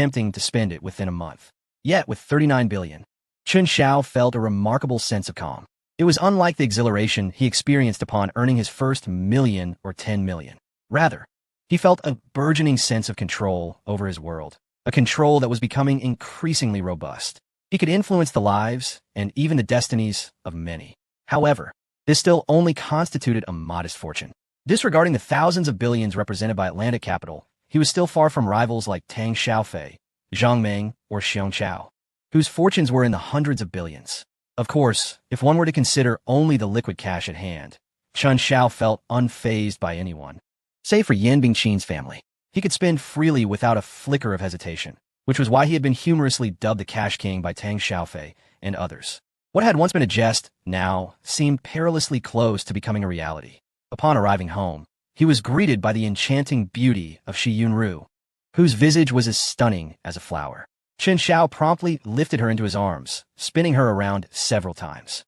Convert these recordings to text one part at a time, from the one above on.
attempting to spend it within a month. Yet, with 39 billion, Chen Xiao felt a remarkable sense of calm. It was unlike the exhilaration he experienced upon earning his first million or 10 million. Rather, he felt a burgeoning sense of control over his world, a control that was becoming increasingly robust. He could influence the lives and even the destinies of many. However, this still only constituted a modest fortune. Disregarding the thousands of billions represented by Atlantic capital, he was still far from rivals like Tang Xiaofei, Zhang Meng, or Xiong Chao, whose fortunes were in the hundreds of billions. Of course, if one were to consider only the liquid cash at hand, Chen Xiao felt unfazed by anyone. Save for Yan Bingqin's family, he could spend freely without a flicker of hesitation, which was why he had been humorously dubbed the Cash King by Tang Xiaofei and others. What had once been a jest now seemed perilously close to becoming a reality. Upon arriving home, he was greeted by the enchanting beauty of Shi Yunru, whose visage was as stunning as a flower. Chen Xiao promptly lifted her into his arms, spinning her around several times.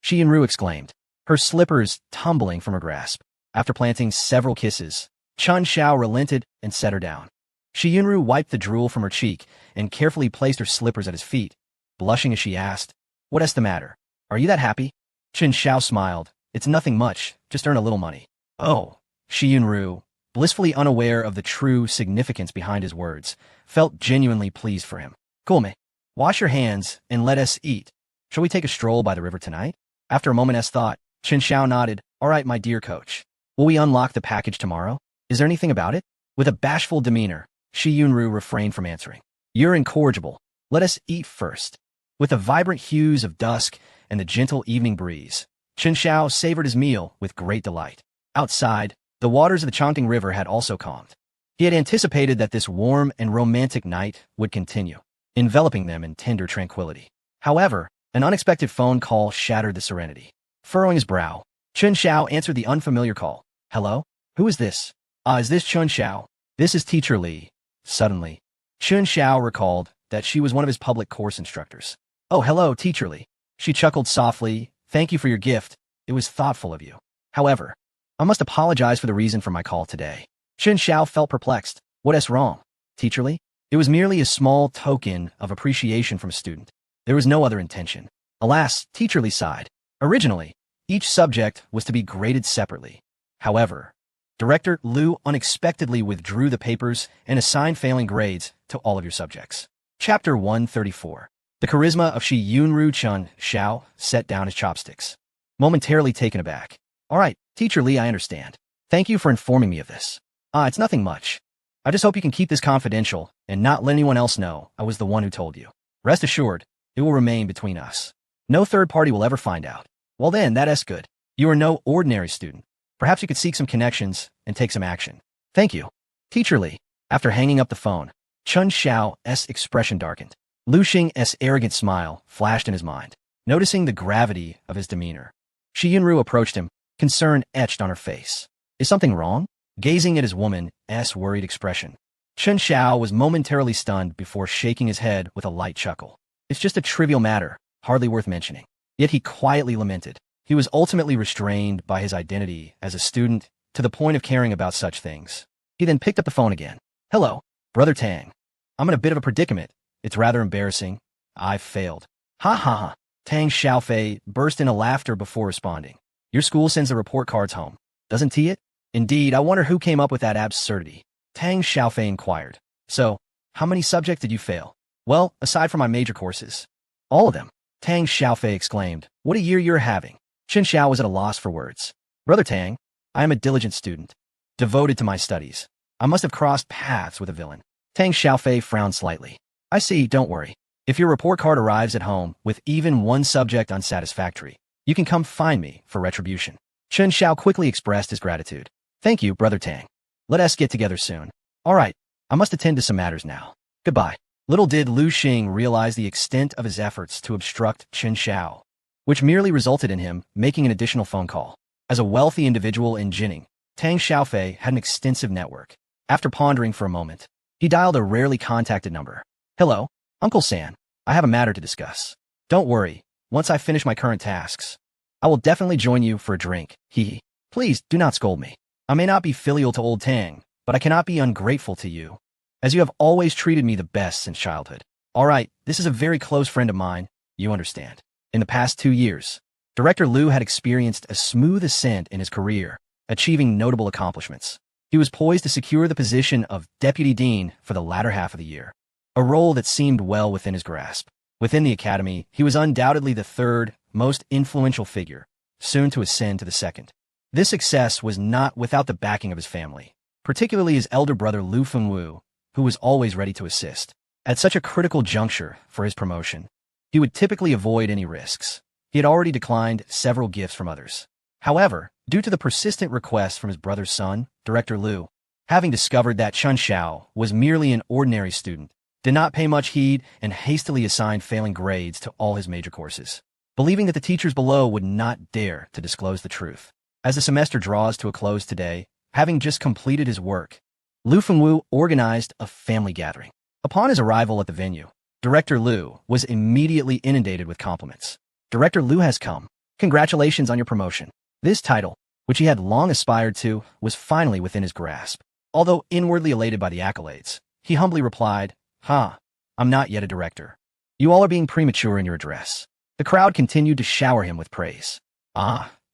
Shi Yunru exclaimed, her slippers tumbling from her grasp. After planting several kisses, Chen Xiao relented and set her down. Shi Yunru wiped the drool from her cheek and carefully placed her slippers at his feet, blushing as she asked, "What's the matter? Are you that happy?" Chen Xiao smiled. "It's nothing much, just earn a little money." "Oh," Shi Yunru, blissfully unaware of the true significance behind his words, felt genuinely pleased for him. "Cool, me. Wash your hands and let us eat. Shall we take a stroll by the river tonight?" After a moment's thought, Chen Xiao nodded. "All right, my dear coach. Will we unlock the package tomorrow? Is there anything about it?" With a bashful demeanor, Shi Yunru refrained from answering. "You're incorrigible. Let us eat first." With the vibrant hues of dusk and the gentle evening breeze, Chen Xiao savored his meal with great delight. Outside, the waters of the Chongqing River had also calmed. He had anticipated that this warm and romantic night would continue, enveloping them in tender tranquility. However, an unexpected phone call shattered the serenity. Furrowing his brow, Chen Xiao answered the unfamiliar call. "Hello? Who is this?" Is this Chen Xiao?" "This is Teacher Li." Suddenly, Chen Xiao recalled that she was one of his public course instructors. "Oh, hello, Teacher Li." She chuckled softly. "Thank you for your gift. It was thoughtful of you. However, I must apologize for the reason for my call today." Chen Xiao felt perplexed. "What's wrong, Teacher Li?" It was merely a small token of appreciation from a student. There was no other intention. Alas, Teacher Li sighed. Originally, each subject was to be graded separately. However, Director Liu unexpectedly withdrew the papers and assigned failing grades to all of your subjects. Chapter 134. The charisma of Shi Yunru. Chen Xiao set down his chopsticks, momentarily taken aback. "All right, Teacher Li, I understand. Thank you for informing me of this. It's nothing much. I just hope you can keep this confidential and not let anyone else know I was the one who told you. Rest assured, it will remain between us. No third party will ever find out." "Well then, that's good. You are no ordinary student. Perhaps you could seek some connections and take some action." "Thank you, Teacher Li." After hanging up the phone, Chen Xiao's expression darkened. Lu Xing's arrogant smile flashed in his mind. Noticing the gravity of his demeanor, Shi Yunru approached him, concern etched on her face. "Is something wrong?" Gazing at his woman's worried expression, Chen Xiao was momentarily stunned before shaking his head with a light chuckle. "It's just a trivial matter, hardly worth mentioning." Yet he quietly lamented. He was ultimately restrained by his identity as a student to the point of caring about such things. He then picked up the phone again. "Hello, Brother Tang. I'm in a bit of a predicament. It's rather embarrassing. I've failed." "Ha ha ha." Tang Xiaofei burst into laughter before responding. "Your school sends the report cards home, doesn't it?" "Indeed, I wonder who came up with that absurdity." Tang Xiaofei inquired. "So, how many subjects did you fail?" "Well, aside from my major courses." "All of them?" Tang Xiaofei exclaimed. "What a year you're having." Chen Xiao was at a loss for words. "Brother Tang, I am a diligent student, devoted to my studies. I must have crossed paths with a villain." Tang Xiaofei frowned slightly. "I see, don't worry. If your report card arrives at home with even one subject unsatisfactory, you can come find me for retribution." Chen Xiao quickly expressed his gratitude. "Thank you, Brother Tang. Let us get together soon." "All right, I must attend to some matters now. Goodbye." Little did Lu Xing realize the extent of his efforts to obstruct Chen Xiao, which merely resulted in him making an additional phone call. As a wealthy individual in Jining, Tang Xiaofei had an extensive network. After pondering for a moment, he dialed a rarely contacted number. "Hello, Uncle San. I have a matter to discuss. Don't worry, once I finish my current tasks, I will definitely join you for a drink. Hee. Please do not scold me. I may not be filial to old Tang, but I cannot be ungrateful to you. as you have always treated me the best since childhood. All right, this is a very close friend of mine, you understand. In the past 2 years, Director Liu had experienced a smooth ascent in his career, achieving notable accomplishments. He was poised to secure the position of Deputy Dean for the latter half of the year, a role that seemed well within his grasp. Within the academy, he was undoubtedly the third most influential figure, soon to ascend to the second. This success was not without the backing of his family, particularly his elder brother Lu Fengwu, who was always ready to assist. At such a critical juncture for his promotion, he would typically avoid any risks. He had already declined several gifts from others. However, due to the persistent requests from his brother's son, Director Liu, having discovered that Chun Xiao was merely an ordinary student, did not pay much heed and hastily assigned failing grades to all his major courses, believing that the teachers below would not dare to disclose the truth. As the semester draws to a close today, having just completed his work, Lu Fengwu organized a family gathering. Upon his arrival at the venue, Director Liu was immediately inundated with compliments. Director Liu has come. Congratulations on your promotion. This title, which he had long aspired to, was finally within his grasp. Although inwardly elated by the accolades, he humbly replied, I'm not yet a director. You all are being premature in your address. The crowd continued to shower him with praise.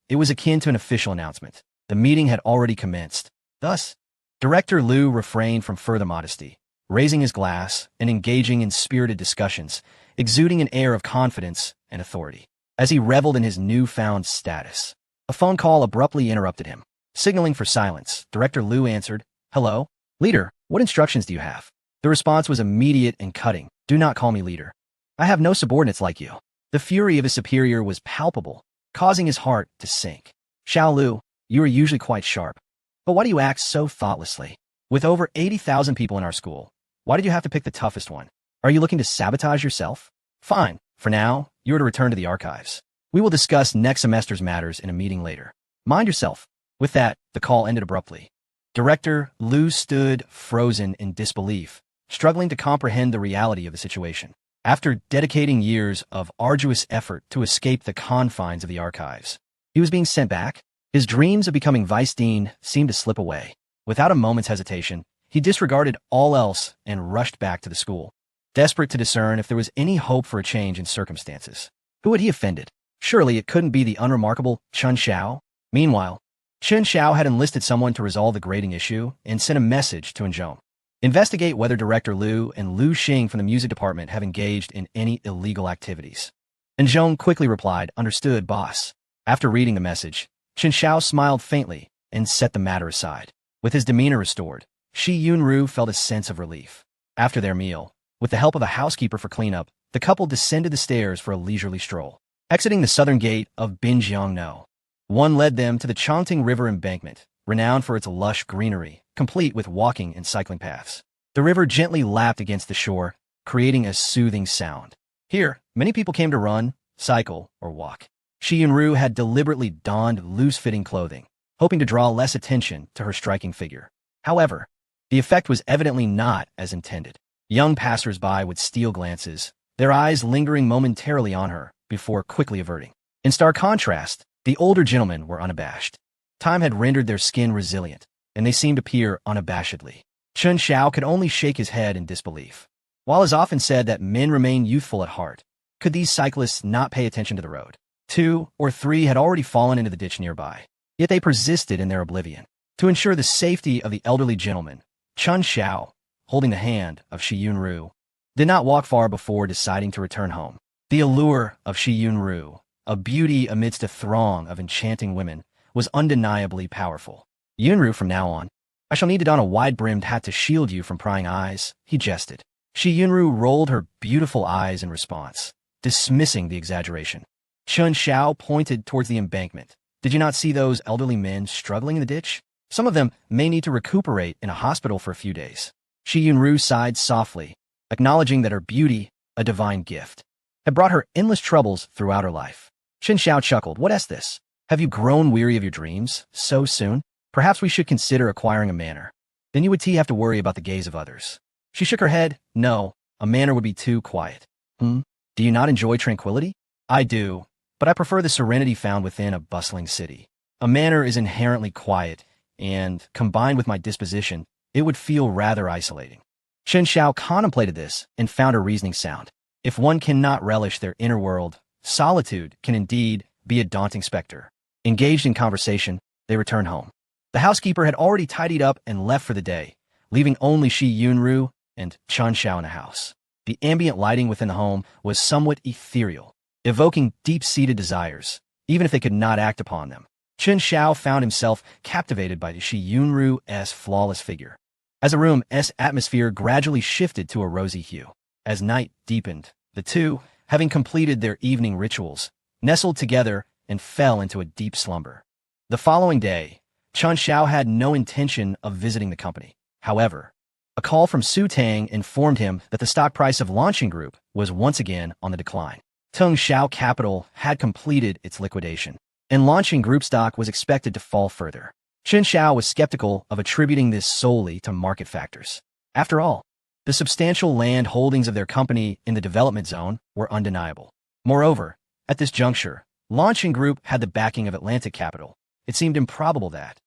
It was akin to an official announcement. The meeting had already commenced. Thus, Director Liu refrained from further modesty, raising his glass and engaging in spirited discussions, exuding an air of confidence and authority. As he reveled in his newfound status, a phone call abruptly interrupted him. Signaling for silence, Director Liu answered, "Hello? Leader, what instructions do you have?" The response was immediate and cutting. "Do not call me leader. I have no subordinates like you." The fury of his superior was palpable, causing his heart to sink. "Xiao Lu, you are usually quite sharp. But why do you act so thoughtlessly? With over 80,000 people in our school, why did you have to pick the toughest one? Are you looking to sabotage yourself? Fine. For now, you are to return to the archives. We will discuss next semester's matters in a meeting later. Mind yourself." With that, the call ended abruptly. Director Liu stood frozen in disbelief, struggling to comprehend the reality of the situation. After dedicating years of arduous effort to escape the confines of the archives, he was being sent back. His dreams of becoming vice dean seemed to slip away. Without a moment's hesitation, he disregarded all else and rushed back to the school, desperate to discern if there was any hope for a change in circumstances. Who had he offended? Surely it couldn't be the unremarkable Chun Xiao. Meanwhile, Chun Xiao had enlisted someone to resolve the grading issue and sent a message to Zhong. Investigate whether Director Liu and Lu Xing from the music department have engaged in any illegal activities. And Zhong quickly replied, "Understood, boss." After reading the message, Chun Xiao smiled faintly and set the matter aside. With his demeanor restored, Shi Yunru felt a sense of relief. After their meal, with the help of a housekeeper for cleanup, the couple descended the stairs for a leisurely stroll. Exiting the southern gate of Binjiangno, one led them to the Chongting River embankment, renowned for its lush greenery, complete with walking and cycling paths. The river gently lapped against the shore, creating a soothing sound. Here, many people came to run, cycle, or walk. Shi Yunru had deliberately donned loose-fitting clothing, hoping to draw less attention to her striking figure. However, the effect was evidently not as intended. Young passers-by would steal glances, their eyes lingering momentarily on her before quickly averting. In stark contrast, the older gentlemen were unabashed. Time had rendered their skin resilient, and they seemed to peer unabashedly. Chun Xiao could only shake his head in disbelief. While it is often said that men remain youthful at heart, could these cyclists not pay attention to the road? 2 or 3 had already fallen into the ditch nearby, yet they persisted in their oblivion. To ensure the safety of the elderly gentleman, Chun Xiao, holding the hand of Shi Yunru, did not walk far before deciding to return home. The allure of Shi Yunru, a beauty amidst a throng of enchanting women, was undeniably powerful. "Yunru, from now on, I shall need to don a wide-brimmed hat to shield you from prying eyes," he jested. Shi Yunru rolled her beautiful eyes in response, dismissing the exaggeration. Chun Xiao pointed towards the embankment. "Did you not see those elderly men struggling in the ditch? Some of them may need to recuperate in a hospital for a few days." Shi Yunru sighed softly, acknowledging that her beauty, a divine gift, had brought her endless troubles throughout her life. Chun Xiao chuckled. "What is this? Have you grown weary of your dreams so soon? Perhaps we should consider acquiring a manor. Then you would have to worry about the gaze of others." She shook her head. "No, a manor would be too quiet." Do you not enjoy tranquility?" "I do, but I prefer the serenity found within a bustling city. A manor is inherently quiet, and, combined with my disposition, it would feel rather isolating." Chen Xiao contemplated this and found her reasoning sound. If one cannot relish their inner world, solitude can indeed be a daunting specter. Engaged in conversation, they returned home. The housekeeper had already tidied up and left for the day, leaving only Shi Yunru and Chen Xiao in the house. The ambient lighting within the home was somewhat ethereal, evoking deep-seated desires, even if they could not act upon them. Chen Xiao found himself captivated by Shi Yunru's flawless figure. As the room's atmosphere gradually shifted to a rosy hue. As night deepened, the two, having completed their evening rituals, nestled together and fell into a deep slumber. The following day, Chen Xiao had no intention of visiting the company. However, a call from Su Tang informed him that the stock price of Launching Group was once again on the decline. Tung Xiao Capital had completed its liquidation, and Launching Group stock was expected to fall further. Chen Xiao was skeptical of attributing this solely to market factors. After all, the substantial land holdings of their company in the development zone were undeniable. Moreover, at this juncture, Launching Group had the backing of Atlantic Capital. It seemed improbable that.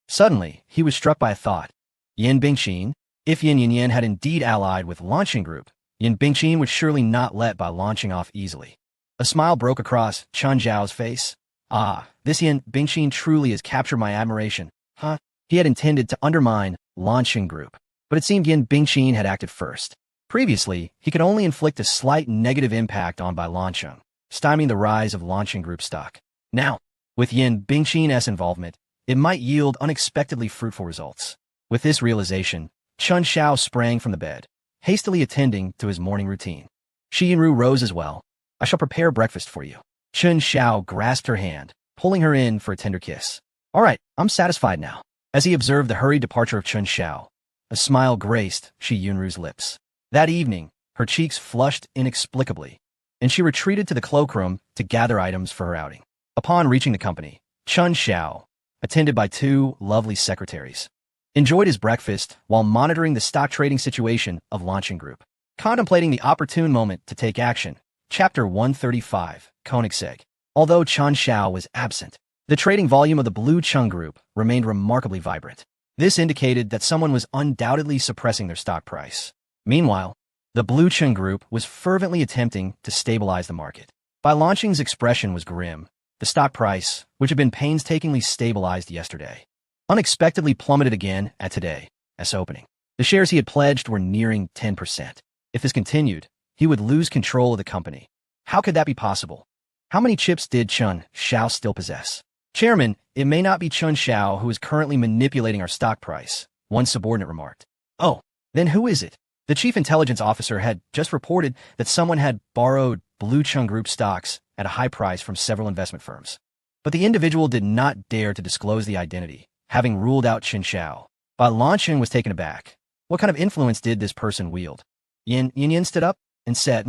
Suddenly, he was struck by a thought. Yin Bingqin? If Yin Yanyan had indeed allied with Launching Group, Yin Bingqin would surely not let by launching off easily. A smile broke across Chen Zhao's face. Ah, this Yin Bingqin truly has captured my admiration. Huh? He had intended to undermine Launching Group, but it seemed Yin Bingqin had acted first. Previously, he could only inflict a slight negative impact on by Launcheng, stymieing the rise of Launching Group stock. Now, with Yin Bingqin's involvement, it might yield unexpectedly fruitful results. With this realization, Chen Xiao sprang from the bed, hastily attending to his morning routine. Shi Yunru rose as well. I shall prepare breakfast for you. Chen Xiao grasped her hand, pulling her in for a tender kiss. All right, I'm satisfied now. As he observed the hurried departure of Chen Xiao, a smile graced Shi Yunru's lips. That evening, her cheeks flushed inexplicably, and she retreated to the cloakroom to gather items for her outing. Upon reaching the company, Chen Xiao, attended by two lovely secretaries, enjoyed his breakfast while monitoring the stock trading situation of Launching Group. Contemplating the opportune moment to take action, Chapter 135, Koenigsegg. Although Chen Xiao was absent, the trading volume of the Blue Chung Group remained remarkably vibrant. This indicated that someone was undoubtedly suppressing their stock price. Meanwhile, the Blue Chung Group was fervently attempting to stabilize the market. By Launching's expression was grim, the stock price, which had been painstakingly stabilized yesterday, unexpectedly plummeted again at today's opening. The shares he had pledged were nearing 10%. If this continued, he would lose control of the company. How could that be possible? How many chips did Chen Xiao still possess? Chairman, it may not be Chen Xiao who is currently manipulating our stock price, one subordinate remarked. Oh, then who is it? The chief intelligence officer had just reported that someone had borrowed Blue Chung Group stocks at a high price from several investment firms. But the individual did not dare to disclose the identity, having ruled out Chen Xiao. But Launcheng was taken aback. What kind of influence did this person wield? Yin stood up and said,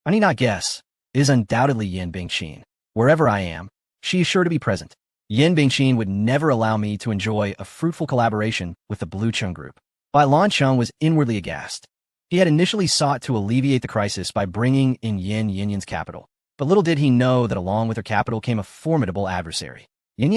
I need not guess. It is undoubtedly Yin Bingqin. Wherever I am, she is sure to be present. Yin Bingqin would never allow me to enjoy a fruitful collaboration with the Blue Chung Group. Bai Lancheng was inwardly aghast. He had initially sought to alleviate the crisis by bringing in Yin Yanyan's capital, but little did he know that along with her capital came a formidable adversary. Yin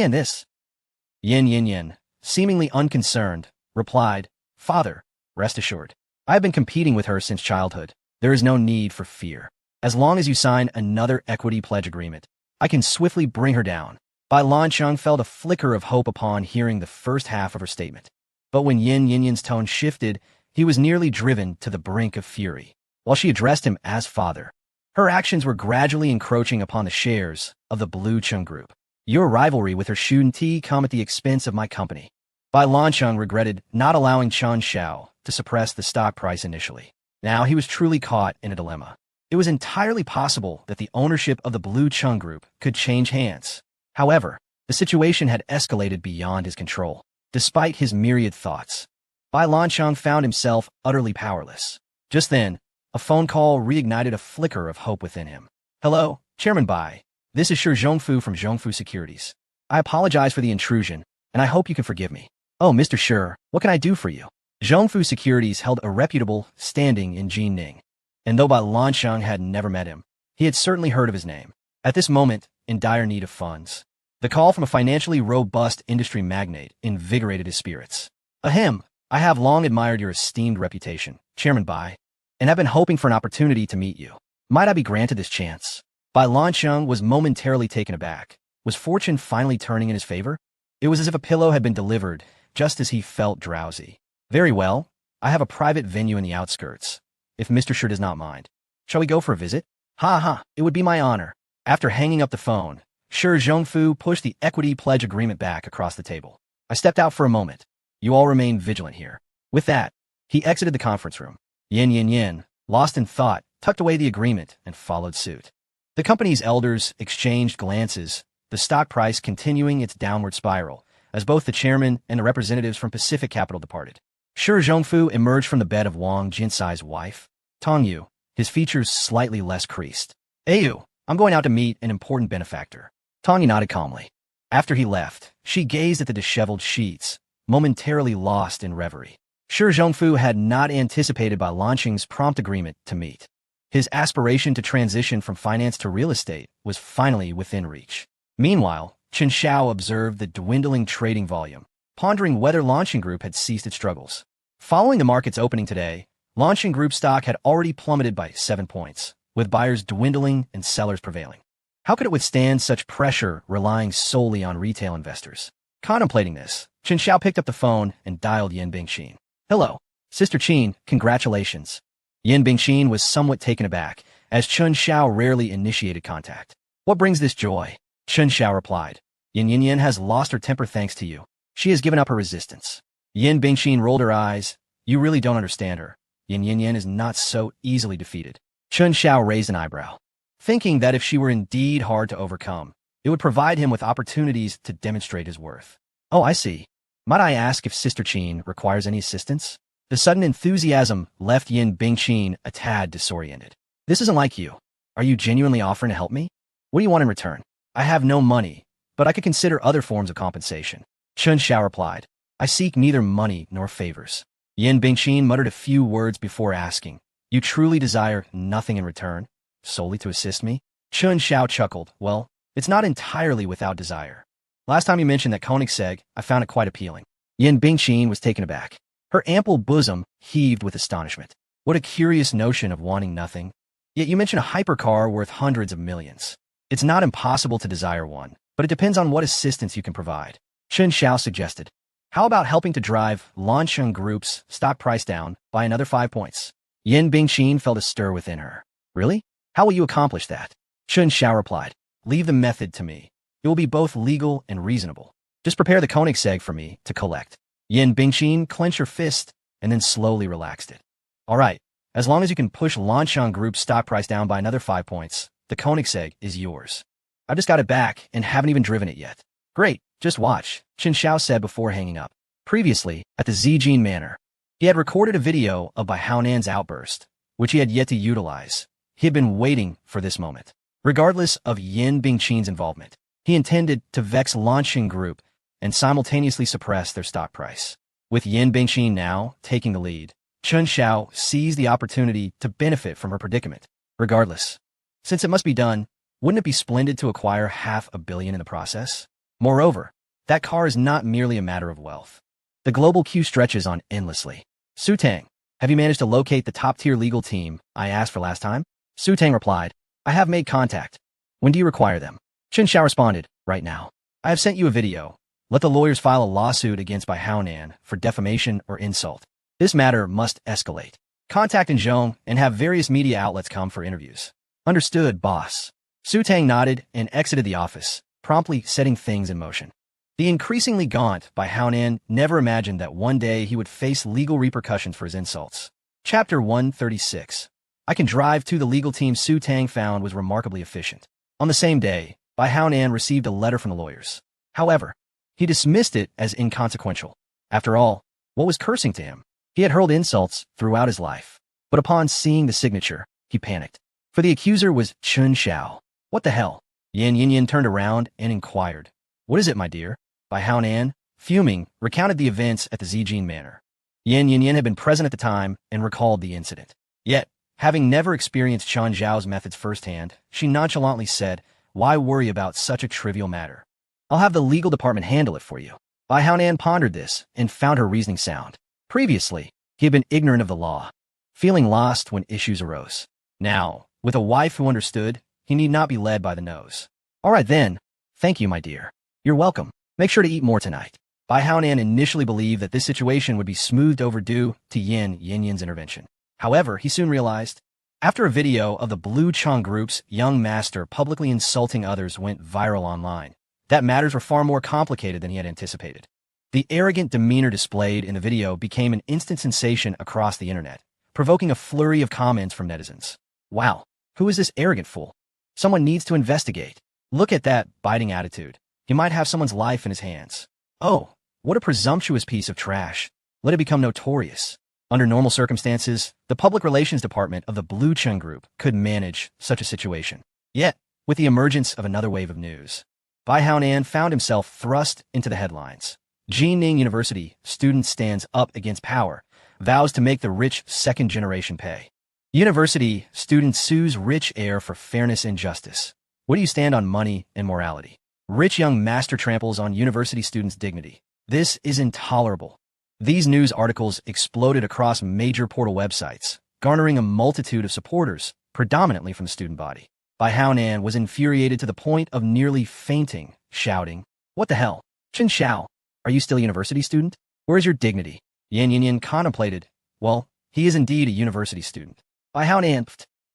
Yanyan, seemingly unconcerned, replied, Father, rest assured. I have been competing with her since childhood. There is no need for fear. As long as you sign another equity pledge agreement, I can swiftly bring her down. Bai Lancheng felt a flicker of hope upon hearing the first half of her statement. But when Yin Yanyan's tone shifted, he was nearly driven to the brink of fury. While she addressed him as father, her actions were gradually encroaching upon the shares of the Blue Chung Group. Your rivalry with her Shun-Ti come at the expense of my company. Bai Lancheng regretted not allowing Chen Xiao to suppress the stock price initially. Now he was truly caught in a dilemma. It was entirely possible that the ownership of the Blue Chung Group could change hands. However, the situation had escalated beyond his control. Despite his myriad thoughts, Bai Lancheng found himself utterly powerless. Just then, a phone call reignited a flicker of hope within him. Hello, Chairman Bai. This is Shi Zhongfu from Zhongfu Securities. I apologize for the intrusion, and I hope you can forgive me. Oh, Mr. Shi, what can I do for you? Zhongfu Securities held a reputable standing in Jining, and though Bai Lancheng had never met him, he had certainly heard of his name. At this moment, in dire need of funds, the call from a financially robust industry magnate invigorated his spirits. Ahem, I have long admired your esteemed reputation, Chairman Bai, and have been hoping for an opportunity to meet you. Might I be granted this chance? Bai Lancheng was momentarily taken aback. Was fortune finally turning in his favor? It was as if a pillow had been delivered, just as he felt drowsy. Very well. I have a private venue in the outskirts, if Mr. Shi does not mind. Shall we go for a visit? Ha ha, it would be my honor. After hanging up the phone, Shi Zhongfu pushed the equity pledge agreement back across the table. I stepped out for a moment. You all remain vigilant here. With that, he exited the conference room. Yin, lost in thought, tucked away the agreement and followed suit. The company's elders exchanged glances, the stock price continuing its downward spiral, as both the chairman and the representatives from Pacific Capital departed. Shi Zhongfu emerged from the bed of Wang Jinsai's wife, Tong Yu, his features slightly less creased. Ayu, I'm going out to meet an important benefactor. Tong Yu nodded calmly. After he left, she gazed at the disheveled sheets, momentarily lost in reverie. Shi Zhongfu had not anticipated Bai Lancheng's prompt agreement to meet. His aspiration to transition from finance to real estate was finally within reach. Meanwhile, Chen Xiao observed the dwindling trading volume, pondering whether Lancheng Group had ceased its struggles. Following the market's opening today, Lancheng Group stock had already plummeted by 7 points, with buyers dwindling and sellers prevailing. How could it withstand such pressure relying solely on retail investors? Contemplating this, Chen Xiao picked up the phone and dialed Yin Bingqin. Hello, Sister Qin, congratulations. Yin Bingqin was somewhat taken aback, as Chen Xiao rarely initiated contact. What brings this joy? Chen Xiao replied. Yin has lost her temper thanks to you. She has given up her resistance. Yin Bingqin rolled her eyes. You really don't understand her. Yin is not so easily defeated. Chen Xiao raised an eyebrow, thinking that if she were indeed hard to overcome, it would provide him with opportunities to demonstrate his worth. Oh, I see. Might I ask if Sister Qin requires any assistance? The sudden enthusiasm left Yin Bingqin a tad disoriented. This isn't like you. Are you genuinely offering to help me? What do you want in return? I have no money, but I could consider other forms of compensation. Chen Xiao replied. I seek neither money nor favors. Yin Bingqin muttered a few words before asking, You truly desire nothing in return? Solely to assist me? Chen Xiao chuckled. Well, it's not entirely without desire. Last time you mentioned that Koenigsegg, I found it quite appealing. Yin Bingqin was taken aback. Her ample bosom heaved with astonishment. What a curious notion of wanting nothing. Yet you mention a hypercar worth hundreds of millions. It's not impossible to desire one, but it depends on what assistance you can provide. Chen Xiao suggested. How about helping to drive Lancheng Group's stock price down by another 5 points? Yin Bingqin felt a stir within her. Really? How will you accomplish that? Chen Xiao replied. Leave the method to me. It will be both legal and reasonable. Just prepare the Koenigsegg for me to collect. Yin Bingqin clenched her fist and then slowly relaxed it. All right, as long as you can push Lancheng Group's stock price down by another 5 points, the Koenigsegg is yours. I just got it back and haven't even driven it yet. Great, just watch, Chen Xiao said before hanging up. Previously, at the Zijin Manor, he had recorded a video of Bai Haonan's outburst, which he had yet to utilize. He had been waiting for this moment. Regardless of Yin Bingqin's involvement, he intended to vex Lancheng Group and simultaneously suppress their stock price. With Yin Bingqin now taking the lead, Chen Xiao seized the opportunity to benefit from her predicament. Regardless, since it must be done, wouldn't it be splendid to acquire $500 million in the process? Moreover, that car is not merely a matter of wealth. The global queue stretches on endlessly. Su Tang, have you managed to locate the top-tier legal team I asked for last time? Su Tang replied, I have made contact. When do you require them? Chen Xiao responded, right now. I have sent you a video. Let the lawyers file a lawsuit against Bai Haonan for defamation or insult. This matter must escalate. Contact in Zhong and have various media outlets come for interviews. Understood, boss. Su Tang nodded and exited the office, promptly setting things in motion. The increasingly gaunt Bai Haonan never imagined that one day he would face legal repercussions for his insults. Chapter 136. I can drive to the legal team Su Tang found was remarkably efficient. On the same day, Bai Haonan received a letter from the lawyers. However, he dismissed it as inconsequential. After all, what was cursing to him? He had hurled insults throughout his life. But upon seeing the signature, he panicked. For the accuser was Chen Xiao. What the hell? Yin turned around and inquired. What is it, my dear? Bai Haonan, fuming, recounted the events at the Zijin Manor. Yin had been present at the time and recalled the incident. Yet, having never experienced Chen Zhao's methods firsthand, she nonchalantly said, Why worry about such a trivial matter? I'll have the legal department handle it for you. Bai Haonan pondered this and found her reasoning sound. Previously, he had been ignorant of the law, feeling lost when issues arose. Now, with a wife who understood, he need not be led by the nose. All right then. Thank you, my dear. You're welcome. Make sure to eat more tonight. Bai Haonan initially believed that this situation would be smoothed over due to Yin Yin's intervention. However, he soon realized, after a video of the Blue Chong Group's young master publicly insulting others went viral online, that matters were far more complicated than he had anticipated. The arrogant demeanor displayed in the video became an instant sensation across the internet, provoking a flurry of comments from netizens. Wow, who is this arrogant fool? Someone needs to investigate. Look at that biting attitude. He might have someone's life in his hands. Oh, what a presumptuous piece of trash. Let it become notorious. Under normal circumstances, the public relations department of the Blue Chong Group could manage such a situation. Yet, with the emergence of another wave of news, Bai Haonan found himself thrust into the headlines. Jining University student stands up against power, vows to make the rich second generation pay. University student sues rich heir for fairness and justice. What do you stand on money and morality? Rich young master tramples on university students' dignity. This is intolerable. These news articles exploded across major portal websites, garnering a multitude of supporters, predominantly from the student body. Bai Haonan was infuriated to the point of nearly fainting, shouting, "What the hell? Chen Xiao, are you still a university student? Where is your dignity?" Yan Yin contemplated, well, he is indeed a university student. Bai Haonan,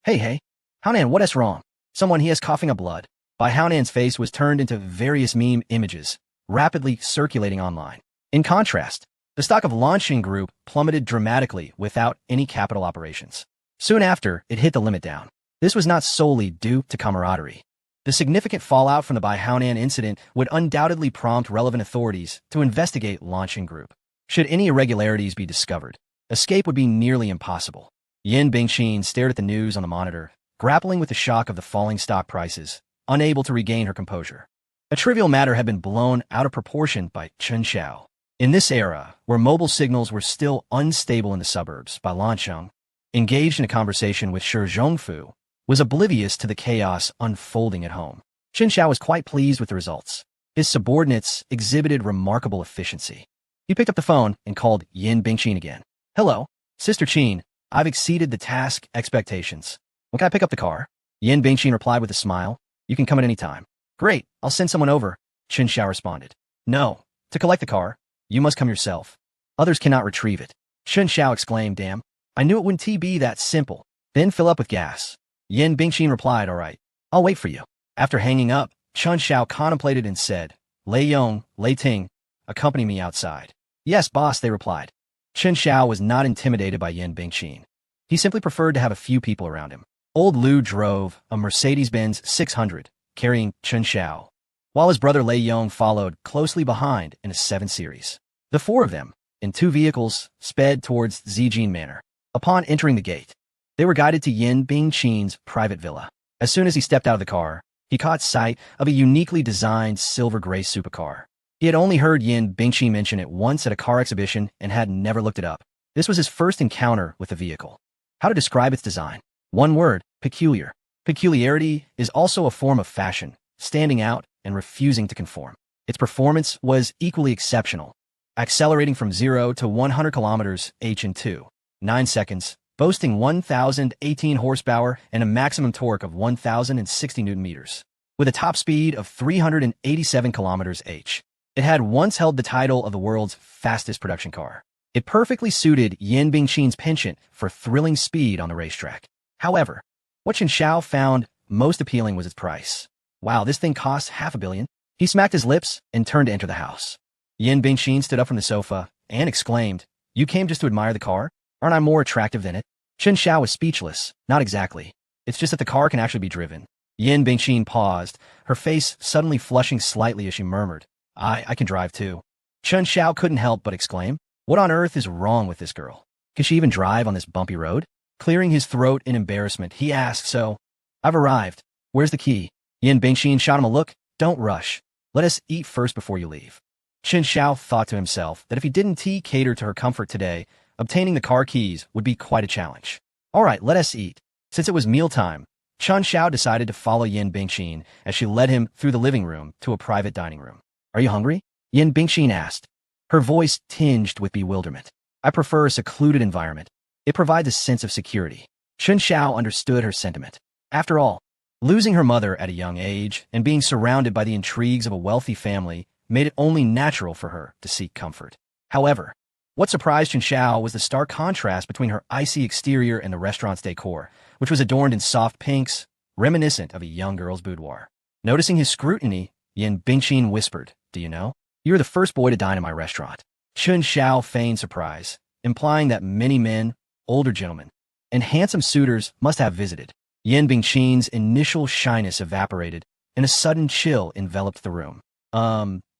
hey, Haonan, what is wrong? Someone he has coughing up blood. Bai Haonan's face was turned into various meme images, rapidly circulating online. In contrast, the stock of Launching Group plummeted dramatically without any capital operations. Soon after, it hit the limit down. This was not solely due to camaraderie. The significant fallout from the Bai Haonan incident would undoubtedly prompt relevant authorities to investigate Launching Group. Should any irregularities be discovered, escape would be nearly impossible. Yin Bingqin stared at the news on the monitor, grappling with the shock of the falling stock prices, unable to regain her composure. A trivial matter had been blown out of proportion by Chen Xiao. In this era, where mobile signals were still unstable in the suburbs, Bai Lancheng, engaged in a conversation with Shi Zhongfu, was oblivious to the chaos unfolding at home. Chen Xiao was quite pleased with the results. His subordinates exhibited remarkable efficiency. He picked up the phone and called Yin Bingqin again. "Hello, Sister Qin, I've exceeded the task expectations. When can I pick up the car?" Yin Bingqin replied with a smile. "You can come at any time." "Great, I'll send someone over," Chen Xiao responded. "No, to collect the car, you must come yourself. Others cannot retrieve it." Chen Xiao exclaimed, "Damn, I knew it wouldn't be that simple." "Then fill up with gas." Yin Bingqin replied, "All right, I'll wait for you." After hanging up, Chen Xiao contemplated and said, "Lei Yong, Lei Ting, accompany me outside." "Yes, boss," they replied. Chen Xiao was not intimidated by Yin Bingqin. He simply preferred to have a few people around him. Old Liu drove a Mercedes-Benz 600, carrying Chen Xiao, while his brother Lei Yong followed closely behind in a 7 Series. The four of them, in 2 vehicles, sped towards Zijin Manor. Upon entering the gate, they were guided to Yin Bingqin's private villa. As soon as he stepped out of the car, he caught sight of a uniquely designed silver-gray supercar. He had only heard Yin Bingqin mention it once at a car exhibition and had never looked it up. This was his first encounter with the vehicle. How to describe its design? One word: peculiar. Peculiarity is also a form of fashion, standing out and refusing to conform. Its performance was equally exceptional, accelerating from 0 to 100 kilometers h in 2.9 seconds, boasting 1,018 horsepower and a maximum torque of 1,060 newton meters. With a top speed of 387 kilometers h, it had once held the title of the world's fastest production car. It perfectly suited Yin Bingqin's penchant for thrilling speed on the racetrack. However, what Chen Xiao found most appealing was its price. Wow, this thing costs $500 million. He smacked his lips and turned to enter the house. Yin Bingqin stood up from the sofa and exclaimed, "You came just to admire the car? Aren't I more attractive than it?" Chen Xiao was speechless. "Not exactly. It's just that the car can actually be driven." Yin Bingqin paused, her face suddenly flushing slightly as she murmured, I can drive too." Chen Xiao couldn't help but exclaim, "What on earth is wrong with this girl? Can she even drive on this bumpy road?" Clearing his throat in embarrassment, he asked, "So, I've arrived. Where's the key?" Yin Bingqin shot him a look. "Don't rush. Let us eat first before you leave." Chen Xiao thought to himself that if he didn't cater to her comfort today, obtaining the car keys would be quite a challenge. All right, let us eat. Since it was mealtime, Chen Xiao decided to follow Yin Bingqin as she led him through the living room to a private dining room. "Are you hungry?" Yin Bingqin asked, her voice tinged with bewilderment. I prefer a secluded environment. It provides a sense of security. Chun Xiao understood her sentiment. After all, losing her mother at a young age and being surrounded by the intrigues of a wealthy family made it only natural for her to seek comfort. However, what surprised Chun Xiao was the stark contrast between her icy exterior and the restaurant's decor, which was adorned in soft pinks, reminiscent of a young girl's boudoir. Noticing his scrutiny, Yin Bingqin whispered, "Do you know? You're the first boy to dine in my restaurant." Chun Xiao feigned surprise, implying that many men, older gentlemen, and handsome suitors must have visited. Yin Bingqin's initial shyness evaporated, and a sudden chill enveloped the room.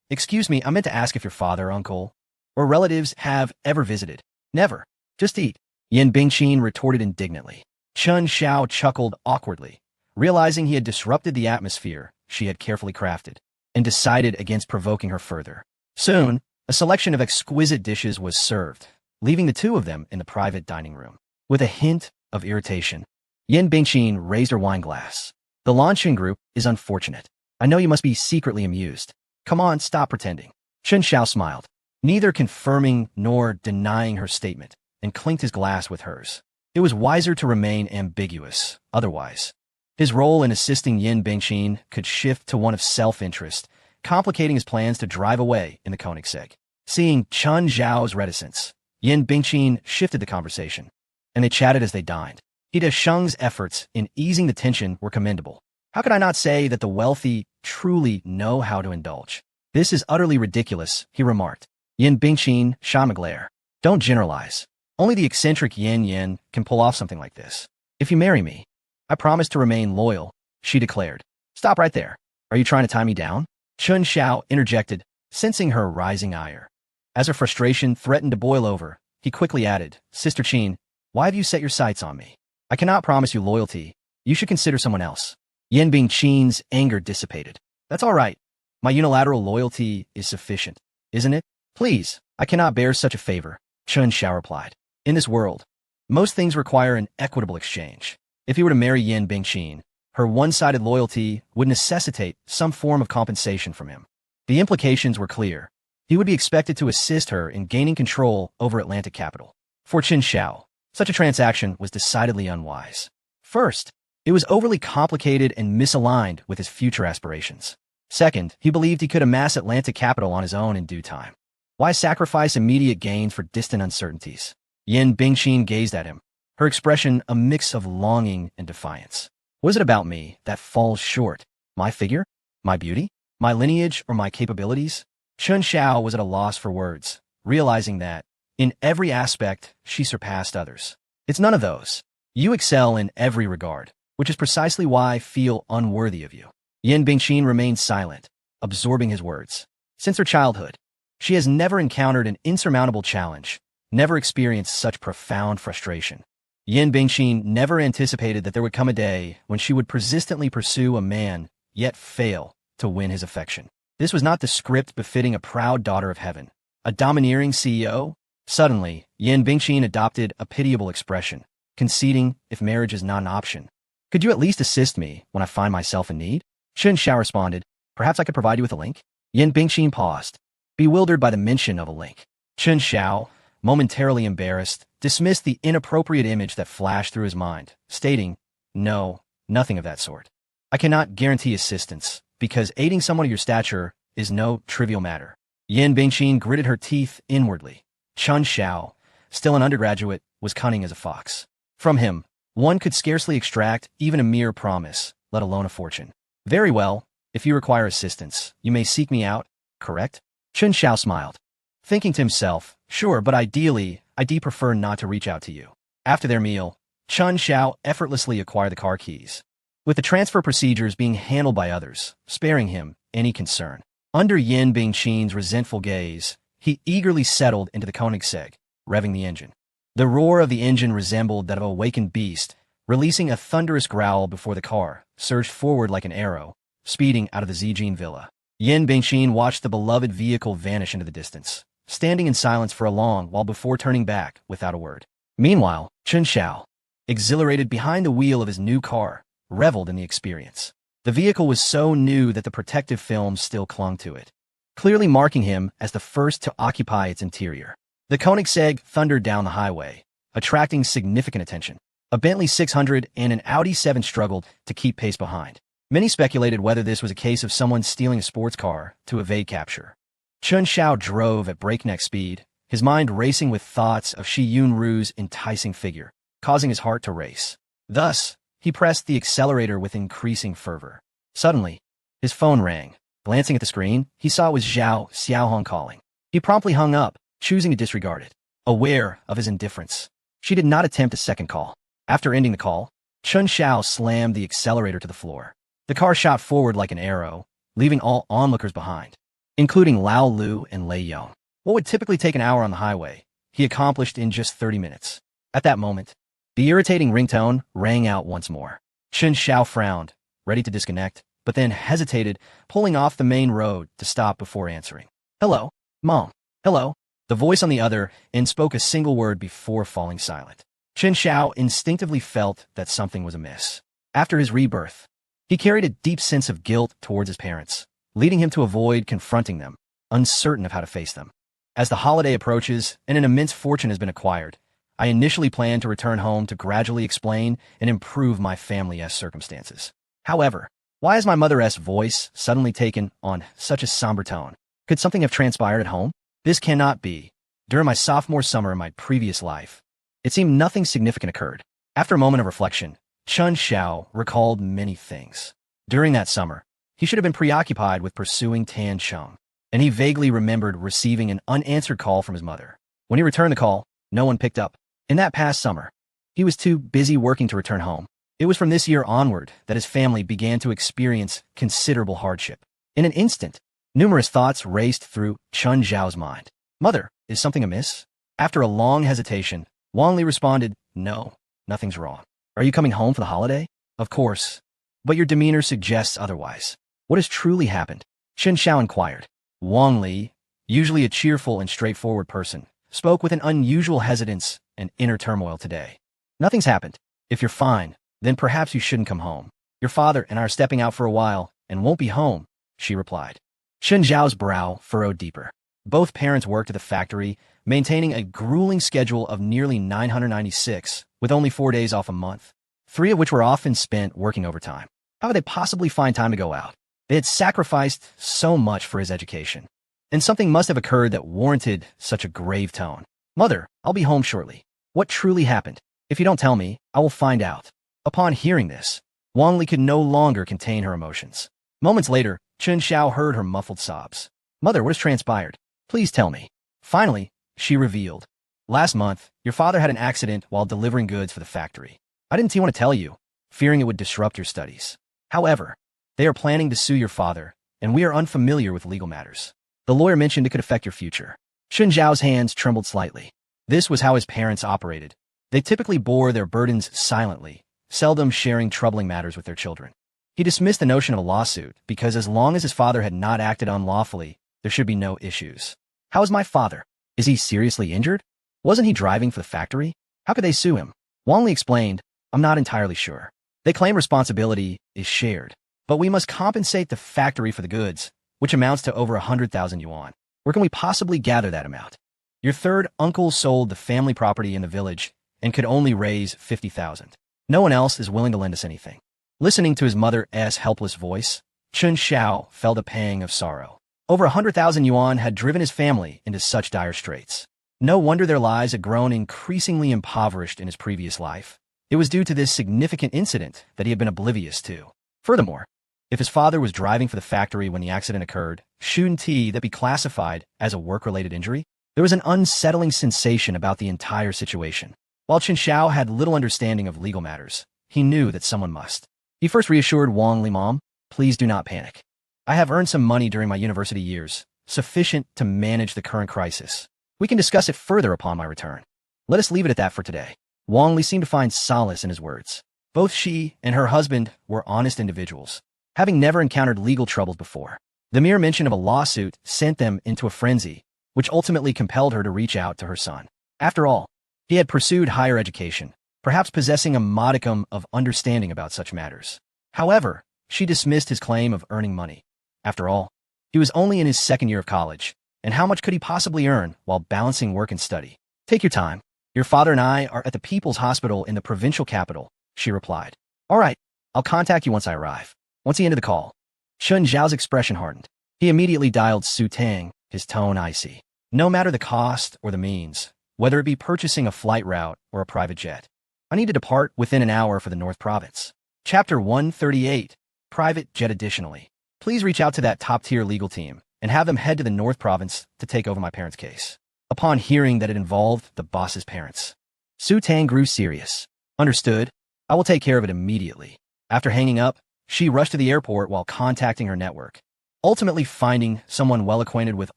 Excuse me, I meant to ask if your father, uncle, or relatives have ever visited. Never. Just eat. Yin Bingqin retorted indignantly. Chun Xiao chuckled awkwardly, realizing he had disrupted the atmosphere she had carefully crafted, and decided against provoking her further. Soon, a selection of exquisite dishes was served, leaving the two of them in the private dining room. With a hint of irritation, Yin Bingqin raised her wine glass. "The Lanshan group is unfortunate. I know you must be secretly amused. Come on, stop pretending." Chun Xiao smiled, neither confirming nor denying her statement, and clinked his glass with hers. It was wiser to remain ambiguous, otherwise. His role in assisting Yin Bingqin could shift to one of self-interest, complicating his plans to drive away in the Koenigsegg. Seeing Chun Xiao's reticence, Yin Bingqin shifted the conversation, and they chatted as they dined. Ida Sheng's efforts in easing the tension were commendable. How could I not say that the wealthy truly know how to indulge? "This is utterly ridiculous," he remarked. Yin Bingqin shot a glare. "Don't generalize. Only the eccentric Yin can pull off something like this. If you marry me, I promise to remain loyal," she declared. "Stop right there. Are you trying to tie me down?" Chun Xiao interjected, sensing her rising ire. As her frustration threatened to boil over, he quickly added, "Sister Qin, why have you set your sights on me? I cannot promise you loyalty. You should consider someone else." Yin Bingqin's anger dissipated. "That's all right. My unilateral loyalty is sufficient, isn't it? Please, I cannot bear such a favor," Chun Xiao replied. In this world, most things require an equitable exchange. If he were to marry Yin Bingqin, her one-sided loyalty would necessitate some form of compensation from him. The implications were clear. He would be expected to assist her in gaining control over Atlantic capital. For Chun Xiao, such a transaction was decidedly unwise. First, it was overly complicated and misaligned with his future aspirations. Second, he believed he could amass Atlantic capital on his own in due time. Why sacrifice immediate gains for distant uncertainties? Yin Bingqin gazed at him, her expression a mix of longing and defiance. "Was it about me that falls short? My figure? My beauty? My lineage or my capabilities?" Chun Xiao was at a loss for words, realizing that, in every aspect, she surpassed others. "It's none of those. You excel in every regard, which is precisely why I feel unworthy of you." Yin Bingqin remained silent, absorbing his words. Since her childhood, she has never encountered an insurmountable challenge, never experienced such profound frustration. Yin Bingqin never anticipated that there would come a day when she would persistently pursue a man, yet fail to win his affection. This was not the script befitting a proud daughter of heaven. A domineering CEO? Suddenly, Yin Bingqin adopted a pitiable expression, conceding if marriage is not an option. "Could you at least assist me when I find myself in need?" Chun Xiao responded, "Perhaps I could provide you with a link?" Yin Bingqin paused, bewildered by the mention of a link. Chun Xiao, momentarily embarrassed, dismissed the inappropriate image that flashed through his mind, stating, "No, nothing of that sort. I cannot guarantee assistance, because aiding someone of your stature is no trivial matter." Yin Bingqin gritted her teeth inwardly. Chun Xiao, still an undergraduate, was cunning as a fox. From him, one could scarcely extract even a mere promise, let alone a fortune. "Very well, if you require assistance, you may seek me out, correct?" Chun Xiao smiled, thinking to himself, "Sure, but ideally, I'd prefer not to reach out to you." After their meal, Chun Xiao effortlessly acquired the car keys, with the transfer procedures being handled by others, sparing him any concern. Under Yin Bingqin's resentful gaze, he eagerly settled into the Koenigsegg, revving the engine. The roar of the engine resembled that of a wakened beast, releasing a thunderous growl before the car surged forward like an arrow, speeding out of the Zijin villa. Yin Bingqin watched the beloved vehicle vanish into the distance, standing in silence for a long while before turning back without a word. Meanwhile, Chun Xiao, exhilarated behind the wheel of his new car, reveled in the experience. The vehicle was so new that the protective film still clung to it, clearly marking him as the first to occupy its interior. The Koenigsegg thundered down the highway, attracting significant attention. A Bentley 600 and an Audi 7 struggled to keep pace behind. Many speculated whether this was a case of someone stealing a sports car to evade capture. Chun Xiao drove at breakneck speed, his mind racing with thoughts of Shi Yunru's enticing figure, causing his heart to race. Thus, he pressed the accelerator with increasing fervor. Suddenly, his phone rang. Glancing at the screen, he saw it was Zhao Xiaohong calling. He promptly hung up, choosing to disregard it. Aware of his indifference, she did not attempt a second call. After ending the call, Chun Xiao slammed the accelerator to the floor. The car shot forward like an arrow, leaving all onlookers behind, including Lao Lu and Lei Yong. What would typically take an hour on the highway, he accomplished in just 30 minutes. At that moment, the irritating ringtone rang out once more. Chun Xiao frowned, ready to disconnect, but then hesitated, pulling off the main road to stop before answering. "Hello, Mom." "Hello." The voice on the other end spoke a single word before falling silent. Chun Xiao instinctively felt that something was amiss. After his rebirth, he carried a deep sense of guilt towards his parents, leading him to avoid confronting them, uncertain of how to face them. As the holiday approaches and an immense fortune has been acquired, I initially planned to return home to gradually explain and improve my family's circumstances. However, why has my mother's voice suddenly taken on such a somber tone? Could something have transpired at home? This cannot be. During my sophomore summer in my previous life, it seemed nothing significant occurred. After a moment of reflection, Chun Xiao recalled many things. During that summer, he should have been preoccupied with pursuing Tan Cheng, and he vaguely remembered receiving an unanswered call from his mother. When he returned the call, no one picked up. In that past summer, he was too busy working to return home. It was from this year onward that his family began to experience considerable hardship. In an instant, numerous thoughts raced through Chun Xiao's mind. "Mother, is something amiss?" After a long hesitation, Wang Li responded, "No, nothing's wrong. Are you coming home for the holiday?" "Of course. But your demeanor suggests otherwise. What has truly happened?" Chun Xiao inquired. Wang Li, usually a cheerful and straightforward person, spoke with an unusual hesitance and inner turmoil today. "Nothing's happened. If you're fine, then perhaps you shouldn't come home. Your father and I are stepping out for a while and won't be home," she replied. Chun Xiao's brow furrowed deeper. Both parents worked at the factory, maintaining a grueling schedule of nearly 996, with only 4 days off a month, 3 of which were often spent working overtime. How could they possibly find time to go out? They had sacrificed so much for his education, and something must have occurred that warranted such a grave tone. "Mother, I'll be home shortly. What truly happened? If you don't tell me, I will find out." Upon hearing this, Wang Li could no longer contain her emotions. Moments later, Chun Xiao heard her muffled sobs. "Mother, what has transpired? Please tell me." Finally, she revealed. "Last month, your father had an accident while delivering goods for the factory. I didn't want to tell you, fearing it would disrupt your studies. However, they are planning to sue your father, and we are unfamiliar with legal matters. The lawyer mentioned it could affect your future." Chun Xiao's hands trembled slightly. This was how his parents operated. They typically bore their burdens silently, seldom sharing troubling matters with their children. He dismissed the notion of a lawsuit because as long as his father had not acted unlawfully, there should be no issues. "How is my father? Is he seriously injured? Wasn't he driving for the factory? How could they sue him?" Wang Li explained, "I'm not entirely sure. They claim responsibility is shared, but we must compensate the factory for the goods, which amounts to over 100,000 yuan. Where can we possibly gather that amount? Your third uncle sold the family property in the village and could only raise 50,000. No one else is willing to lend us anything." Listening to his mother's helpless voice, Chun Xiao felt a pang of sorrow. Over 100,000 yuan had driven his family into such dire straits. No wonder their lives had grown increasingly impoverished in his previous life. It was due to this significant incident that he had been oblivious to. Furthermore, if his father was driving for the factory when the accident occurred, shouldn't that be classified as a work-related injury? There was an unsettling sensation about the entire situation. While Chun Xiao had little understanding of legal matters, he knew that someone must. He first reassured Wang Li, "Mom, please do not panic. I have earned some money during my university years, sufficient to manage the current crisis. We can discuss it further upon my return. Let us leave it at that for today." Wang Li seemed to find solace in his words. Both she and her husband were honest individuals, having never encountered legal troubles before. The mere mention of a lawsuit sent them into a frenzy, which ultimately compelled her to reach out to her son. After all, he had pursued higher education, perhaps possessing a modicum of understanding about such matters. However, she dismissed his claim of earning money. After all, he was only in his second year of college, And how much could he possibly earn while balancing work and study? Take your time. Your father and I are at the People's Hospital in the provincial capital, she replied. All right, I'll contact you once I arrive. Once he ended the call, Chun Zhao's expression hardened. He immediately dialed Su Tang, his tone icy. No matter the cost or the means, whether it be purchasing a flight route or a private jet, I need to depart within an hour for the North Province. Chapter 138, Private Jet. Additionally, please reach out to that top-tier legal team and have them head to the North Province to take over my parents' case. Upon hearing that it involved the boss's parents, Su Tang grew serious. Understood. I will take care of it immediately. After hanging up, she rushed to the airport while contacting her network, ultimately finding someone well acquainted with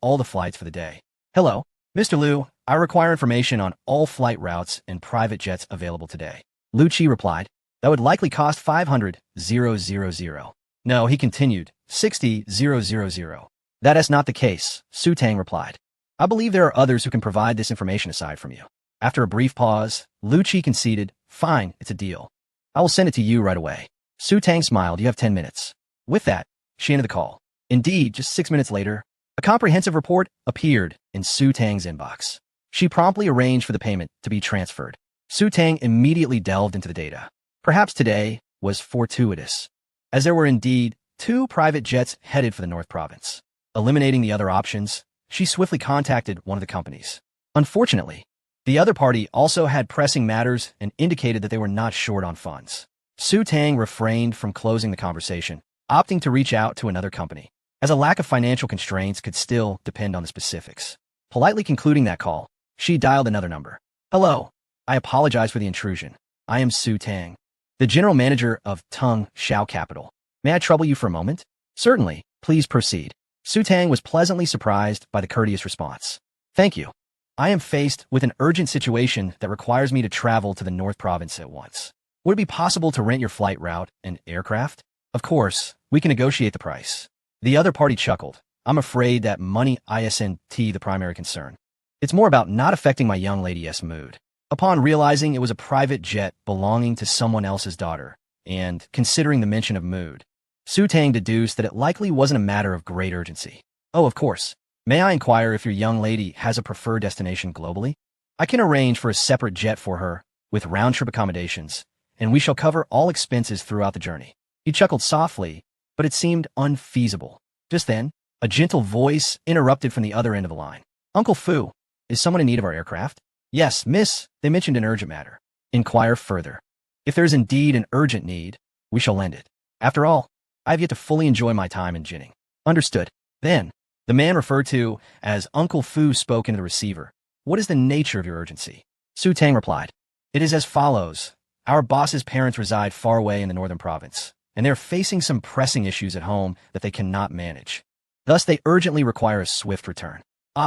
all the flights for the day. Hello, Mr. Liu. I require information on all flight routes and private jets available today. Lu Qi replied. That would likely cost 500,000. No, he continued, 60,000. That is not the case, Su Tang replied. I believe there are others who can provide this information aside from you. After a brief pause, Lu Qi conceded, fine, it's a deal. I will send it to you right away. Su Tang smiled, you have 10 minutes. With that, she ended the call. Indeed, just 6 minutes later, a comprehensive report appeared in Su Tang's inbox. She promptly arranged for the payment to be transferred. Su Tang immediately delved into the data. Perhaps today was fortuitous, as there were indeed 2 private jets headed for the North Province. Eliminating the other options, she swiftly contacted one of the companies. Unfortunately, the other party also had pressing matters and indicated that they were not short on funds. Su Tang refrained from closing the conversation, opting to reach out to another company, as a lack of financial constraints could still depend on the specifics. Politely concluding that call, she dialed another number. Hello, I apologize for the intrusion. I am Su Tang, the general manager of Tung Shao Capital. May I trouble you for a moment? Certainly, please proceed. Su Tang was pleasantly surprised by the courteous response. Thank you. I am faced with an urgent situation that requires me to travel to the North Province at once. Would it be possible to rent your flight route and aircraft? Of course, we can negotiate the price. The other party chuckled. I'm afraid that money isn't the primary concern. It's more about not affecting my young lady's mood. Upon realizing it was a private jet belonging to someone else's daughter, and considering the mention of mood, Su Tang deduced that it likely wasn't a matter of great urgency. Oh, of course. May I inquire if your young lady has a preferred destination globally? I can arrange for a separate jet for her, with round-trip accommodations, and we shall cover all expenses throughout the journey. He chuckled softly, but it seemed unfeasible. Just then, a gentle voice interrupted from the other end of the line. Uncle Fu, is someone in need of our aircraft? Yes, miss, they mentioned an urgent matter. Inquire further. If there is indeed an urgent need, we shall lend it. After all, I have yet to fully enjoy my time in Jinning. Understood. Then, the man referred to as Uncle Fu spoke into the receiver. What is the nature of your urgency? Su Tang replied. It is as follows. Our boss's parents reside far away in the northern province, and they're facing some pressing issues at home that they cannot manage. Thus, they urgently require a swift return.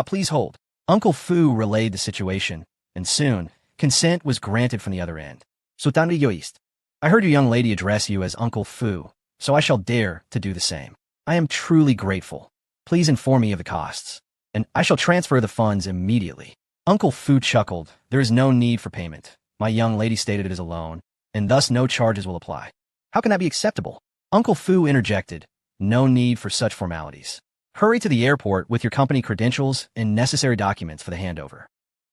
Please hold. Uncle Fu relayed the situation, and soon, consent was granted from the other end. Sultan Yoist, I heard your young lady address you as Uncle Fu, so I shall dare to do the same. I am truly grateful. Please inform me of the costs, and I shall transfer the funds immediately. Uncle Fu chuckled. There is no need for payment. My young lady stated it is a loan, and thus no charges will apply. How can that be acceptable? Uncle Fu interjected. No need for such formalities. Hurry to the airport with your company credentials and necessary documents for the handover.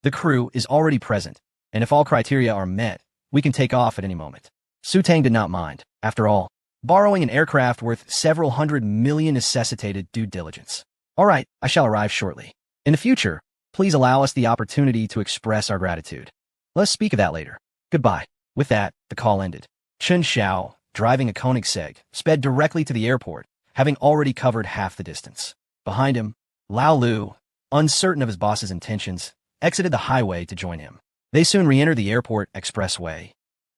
The crew is already present, and if all criteria are met, we can take off at any moment. Su Tang did not mind. After all, borrowing an aircraft worth several hundred million necessitated due diligence. All right, I shall arrive shortly. In the future, please allow us the opportunity to express our gratitude. Let's speak of that later. Goodbye. With that, the call ended. Chun Shao, driving a Koenigsegg, sped directly to the airport, having already covered half the distance. Behind him, Lao Lu, uncertain of his boss's intentions, exited the highway to join him. They soon re-entered the airport expressway,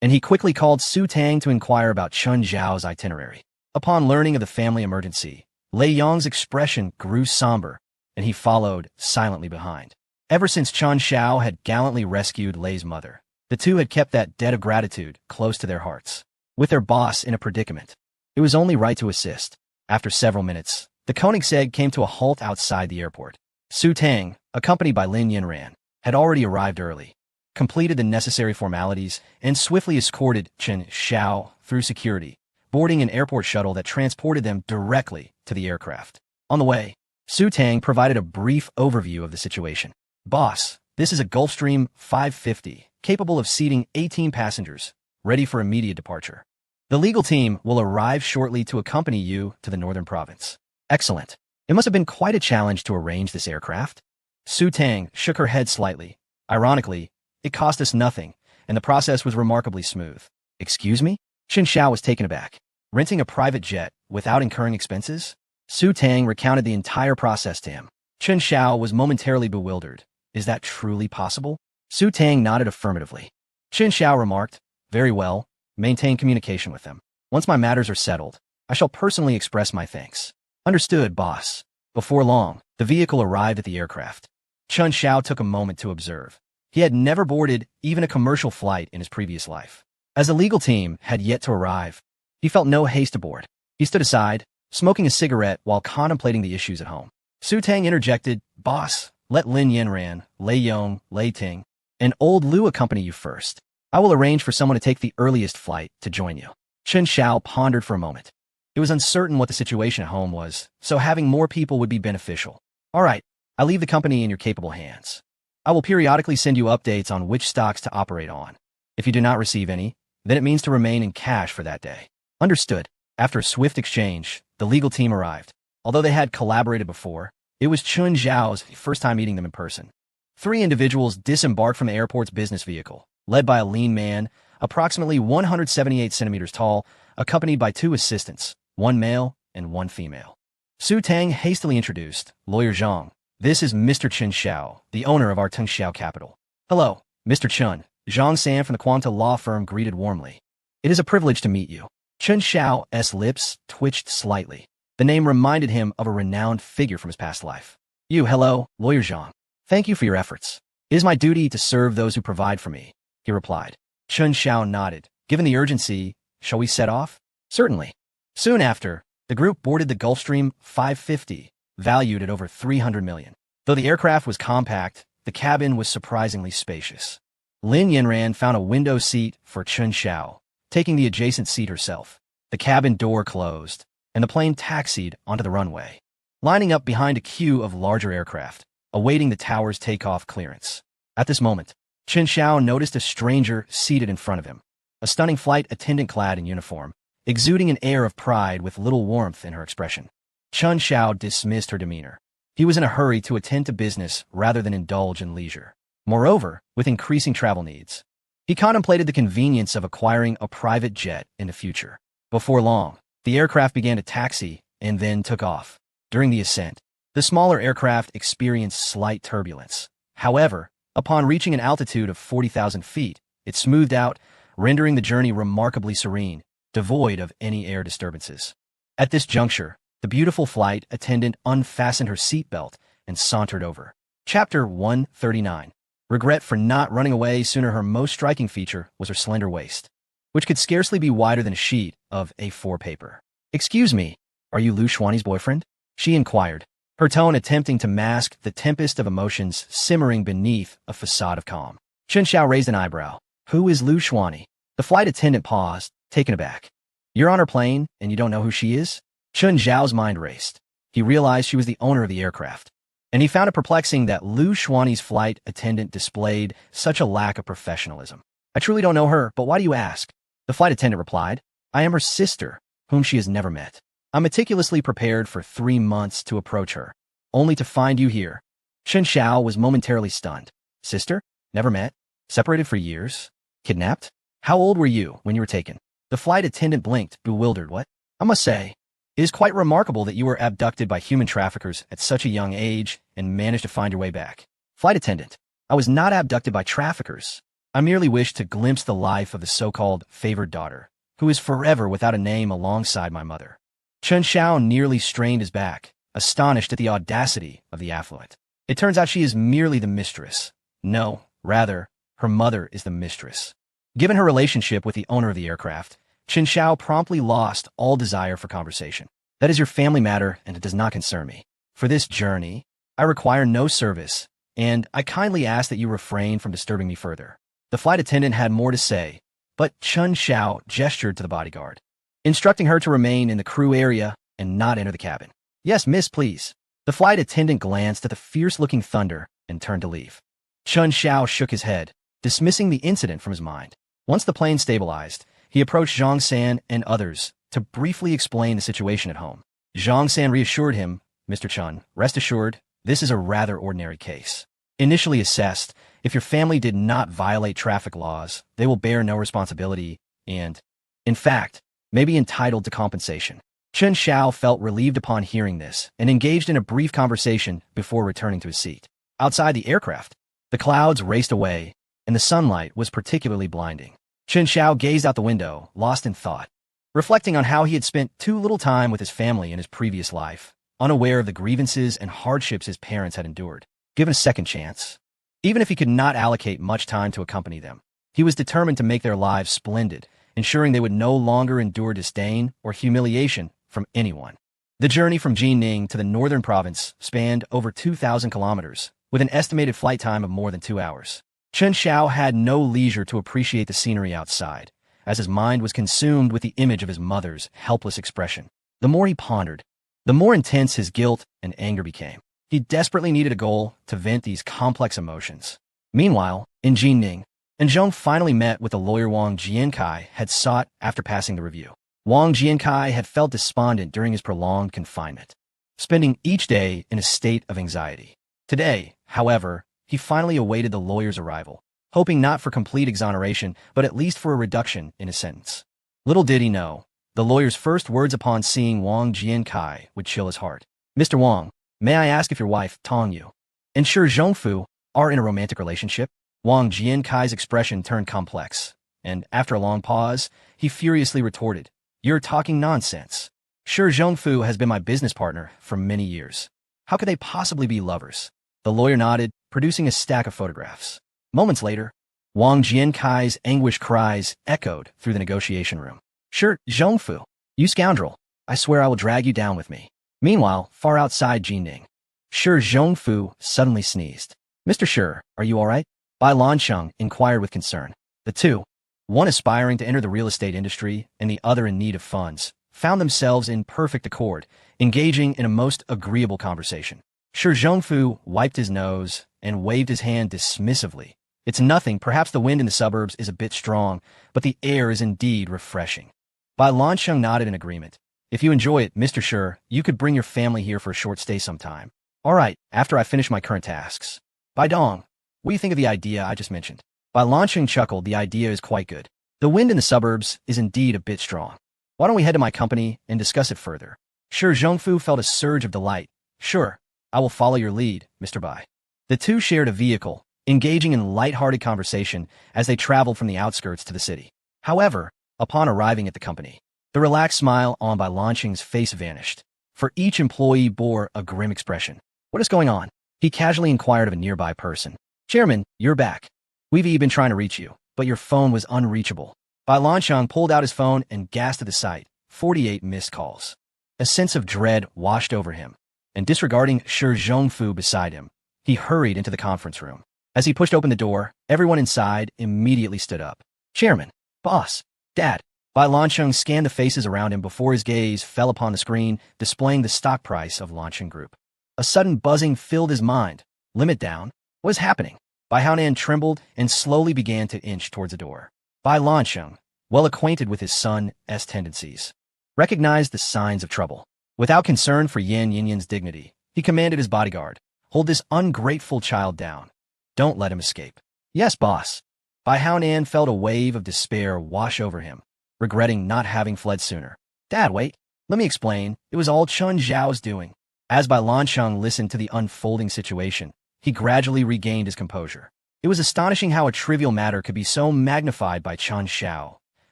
and he quickly called Su Tang to inquire about Chun Zhao's itinerary. Upon learning of the family emergency, Lei Yong's expression grew somber, and he followed silently behind. Ever since Chun Shao had gallantly rescued Lei's mother, the two had kept that debt of gratitude close to their hearts. With their boss in a predicament, it was only right to assist. After several minutes, the Koenigsegg came to a halt outside the airport. Su Tang, accompanied by Lin Yinran, had already arrived early, completed the necessary formalities, and swiftly escorted Chun Shao through security, boarding an airport shuttle that transported them directly to the aircraft. On the way, Su Tang provided a brief overview of the situation. Boss, this is a Gulfstream 550, capable of seating 18 passengers, ready for immediate departure. The legal team will arrive shortly to accompany you to the northern province. Excellent. It must have been quite a challenge to arrange this aircraft. Su Tang shook her head slightly. Ironically, it cost us nothing, and the process was remarkably smooth. Excuse me? Chen Xiao was taken aback. Renting a private jet without incurring expenses? Su Tang recounted the entire process to him. Chen Xiao was momentarily bewildered. Is that truly possible? Su Tang nodded affirmatively. Chen Xiao remarked, very well, maintain communication with them. Once my matters are settled, I shall personally express my thanks. Understood, boss. Before long, the vehicle arrived at the aircraft. Chen Xiao took a moment to observe. He had never boarded even a commercial flight in his previous life. As the legal team had yet to arrive, he felt no haste aboard. He stood aside, smoking a cigarette while contemplating the issues at home. Su Tang interjected, boss, let Lin Yanran, Lei Yong, Lei Ting, and old Lu accompany you first. I will arrange for someone to take the earliest flight to join you. Chen Xiao pondered for a moment. It was uncertain what the situation at home was, so having more people would be beneficial. All right, I leave the company in your capable hands. I will periodically send you updates on which stocks to operate on. If you do not receive any, then it means to remain in cash for that day. Understood. After a swift exchange, the legal team arrived. Although they had collaborated before, it was Chun Zhao's first time meeting them in person. 3 individuals disembarked from the airport's business vehicle, led by a lean man, approximately 178 centimeters tall, accompanied by 2 assistants, 1 male and 1 female. Su Tang hastily introduced, Lawyer Zhang. This is Mr. Chen Xiao, the owner of our Tengxiao capital. Hello, Mr. Chun. Zhang San from the Quanta law firm greeted warmly. It is a privilege to meet you. Chen Xiao's lips twitched slightly. The name reminded him of a renowned figure from his past life. Hello, Lawyer Zhang. Thank you for your efforts. It is my duty to serve those who provide for me, he replied. Chen Xiao nodded. Given the urgency, shall we set off? Certainly. Soon after, the group boarded the Gulfstream 550, valued at over 300 million. Though the aircraft was compact, the cabin was surprisingly spacious. Lin Yanran found a window seat for Chen Xiao, taking the adjacent seat herself. The cabin door closed, and the plane taxied onto the runway, lining up behind a queue of larger aircraft, awaiting the tower's takeoff clearance. At this moment, Chen Xiao noticed a stranger seated in front of him, a stunning flight attendant clad in uniform, exuding an air of pride with little warmth in her expression. Chen Xiao dismissed her demeanor. He was in a hurry to attend to business rather than indulge in leisure. Moreover, with increasing travel needs, he contemplated the convenience of acquiring a private jet in the future. Before long, the aircraft began to taxi and then took off. During the ascent, the smaller aircraft experienced slight turbulence. However, upon reaching an altitude of 40,000 feet, it smoothed out, rendering the journey remarkably serene, devoid of any air disturbances. At this juncture, the beautiful flight attendant unfastened her seatbelt and sauntered over. Chapter 139. Regret for not running away sooner. Her most striking feature was her slender waist, which could scarcely be wider than a sheet of A4 paper. Excuse me, are you Lu Xuani's boyfriend? She inquired, her tone attempting to mask the tempest of emotions simmering beneath a facade of calm. Chen Xiao raised an eyebrow. Who is Lu Xuani? The flight attendant paused, taken aback. You're on her plane, and you don't know who she is? Chen Zhao's mind raced. He realized she was the owner of the aircraft, and he found it perplexing that Lu Xuani's flight attendant displayed such a lack of professionalism. I truly don't know her, but why do you ask? The flight attendant replied, I am her sister, whom she has never met. I meticulously prepared for 3 months to approach her, only to find you here. Chen Xiao was momentarily stunned. Sister? Never met? Separated for years? Kidnapped? How old were you when you were taken? The flight attendant blinked, bewildered. What? I must say, it is quite remarkable that you were abducted by human traffickers at such a young age and managed to find your way back. Flight attendant, I was not abducted by traffickers. I merely wished to glimpse the life of the so-called favored daughter, who is forever without a name alongside my mother. Chen Xiao nearly strained his back, astonished at the audacity of the affluent. It turns out she is merely the mistress. No, rather, her mother is the mistress. Given her relationship with the owner of the aircraft, Chen Xiao promptly lost all desire for conversation. That is your family matter, and it does not concern me. For this journey, I require no service, and I kindly ask that you refrain from disturbing me further. The flight attendant had more to say, but Chen Xiao gestured to the bodyguard, instructing her to remain in the crew area and not enter the cabin. Yes, miss, please. The flight attendant glanced at the fierce-looking thunder and turned to leave. Chun Xiao shook his head, dismissing the incident from his mind. Once the plane stabilized, he approached Zhang San and others to briefly explain the situation at home. Zhang San reassured him, "Mr. Chun, rest assured, this is a rather ordinary case. Initially assessed, if your family did not violate traffic laws, they will bear no responsibility and, in fact, may be entitled to compensation." Chun Xiao felt relieved upon hearing this and engaged in a brief conversation before returning to his seat. Outside the aircraft, the clouds raced away, and the sunlight was particularly blinding. Chun Xiao gazed out the window, lost in thought, reflecting on how he had spent too little time with his family in his previous life, unaware of the grievances and hardships his parents had endured. Given a second chance, even if he could not allocate much time to accompany them, he was determined to make their lives splendid, ensuring they would no longer endure disdain or humiliation from anyone. The journey from Jining to the northern province spanned over 2,000 kilometers, with an estimated flight time of more than 2 hours. Chun Xiao had no leisure to appreciate the scenery outside, as his mind was consumed with the image of his mother's helpless expression. The more he pondered, the more intense his guilt and anger became. He desperately needed a goal to vent these complex emotions. Meanwhile, in Jining, Zhong finally met with the lawyer Wang Jiankai had sought after passing the review. Wang Jiankai had felt despondent during his prolonged confinement, spending each day in a state of anxiety. Today, however, he finally awaited the lawyer's arrival, hoping not for complete exoneration, but at least for a reduction in his sentence. Little did he know, the lawyer's first words upon seeing Wang Jiankai would chill his heart. "Mr. Wang, may I ask if your wife, Tong Yu, and Shi Zhongfu are in a romantic relationship?" Wang Jiankai's expression turned complex, and after a long pause, he furiously retorted, "You're talking nonsense. Shi Zhongfu has been my business partner for many years. How could they possibly be lovers?" The lawyer nodded, producing a stack of photographs. Moments later, Wang Jiankai's anguished cries echoed through the negotiation room. "Shi Zhongfu, you scoundrel, I swear I will drag you down with me." Meanwhile, far outside Jining, Shi Zhongfu suddenly sneezed. "Mr. Shi, are you all right?" Bai Lancheng inquired with concern. The two, one aspiring to enter the real estate industry and the other in need of funds, found themselves in perfect accord, engaging in a most agreeable conversation. Shi Zhongfu wiped his nose and waved his hand dismissively. "It's nothing, perhaps the wind in the suburbs is a bit strong, but the air is indeed refreshing." Bai Lancheng nodded in agreement. "If you enjoy it, Mr. Shi, you could bring your family here for a short stay sometime." "All right, after I finish my current tasks." "Bai Dong, what do you think of the idea I just mentioned?" Bai Lancheng chuckled. "The idea is quite good. The wind in the suburbs is indeed a bit strong. Why don't we head to my company and discuss it further?" Shi Zhongfu felt a surge of delight. "Sure, I will follow your lead, Mr. Bai." The two shared a vehicle, engaging in light-hearted conversation as they traveled from the outskirts to the city. However, upon arriving at the company, the relaxed smile on Bai Lancheng's face vanished, for each employee bore a grim expression. "What is going on?" he casually inquired of a nearby person. "Chairman, you're back. We've been trying to reach you, but your phone was unreachable." Bai Lancheng pulled out his phone and gasped at the sight. 48 missed calls. A sense of dread washed over him, and disregarding Shi Zhongfu beside him, he hurried into the conference room. As he pushed open the door, everyone inside immediately stood up. "Chairman, boss, dad." Bai Lancheng scanned the faces around him before his gaze fell upon the screen displaying the stock price of Lancheng Group. A sudden buzzing filled his mind. Limit down? What is happening? Bai Haonan trembled and slowly began to inch towards the door. Bai Lancheng, well acquainted with his son's tendencies, recognized the signs of trouble. Without concern for Yan Yinyan's dignity, he commanded his bodyguard, "Hold this ungrateful child down. Don't let him escape." "Yes, boss." Bai Haonan felt a wave of despair wash over him, regretting not having fled sooner. "Dad, wait. Let me explain. It was all Chun Zhao's doing." As Bai Lancheng listened to the unfolding situation, he gradually regained his composure. It was astonishing how a trivial matter could be so magnified by Chun Xiao,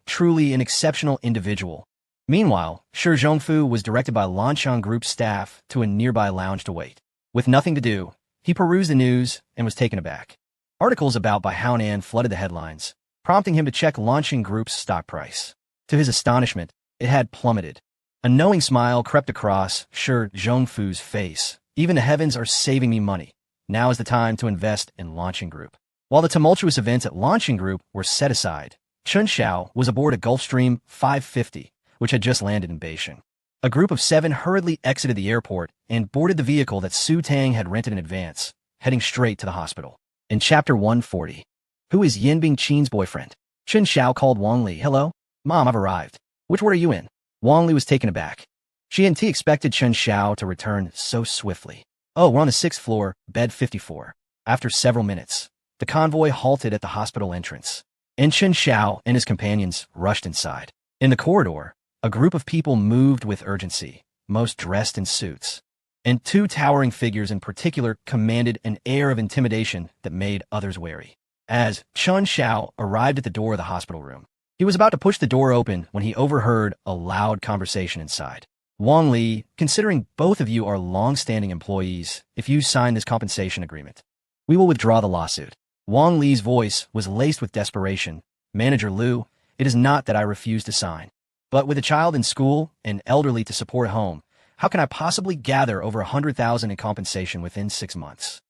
truly an exceptional individual. Meanwhile, Shi Zhongfu was directed by Lancheng Group's staff to a nearby lounge to wait. With nothing to do, he perused the news and was taken aback. Articles about Bai Haonan flooded the headlines, prompting him to check Lancheng Group's stock price. To his astonishment, it had plummeted. A knowing smile crept across Shi Zhongfu's face. "Even the heavens are saving me money. Now is the time to invest in Lancheng Group." While the tumultuous events at Lancheng Group were set aside, Chun Xiao was aboard a Gulfstream 550, which had just landed in Beijing. A group of 7 hurriedly exited the airport and boarded the vehicle that Su Tang had rented in advance, heading straight to the hospital. In Chapter 140, who is Yin Bingqin's boyfriend? Chen Xiao called Wang Li. Hello? Mom, I've arrived. Which ward are you in? Wang Li was taken aback. She and T expected Chen Xiao to return so swiftly. Oh, we're on the 6th floor, bed 54. After several minutes, the convoy halted at the hospital entrance, and Chen Xiao and his companions rushed inside. In the corridor, a group of people moved with urgency, most dressed in suits. And 2 towering figures in particular commanded an air of intimidation that made others wary. As Chen Xiao arrived at the door of the hospital room, he was about to push the door open when he overheard a loud conversation inside. Wang Li, considering both of you are long-standing employees, if you sign this compensation agreement, we will withdraw the lawsuit. Wang Li's voice was laced with desperation. Manager Liu, it is not that I refuse to sign. But with a child in school and elderly to support at home, how can I possibly gather over 100,000 in compensation within 6 months?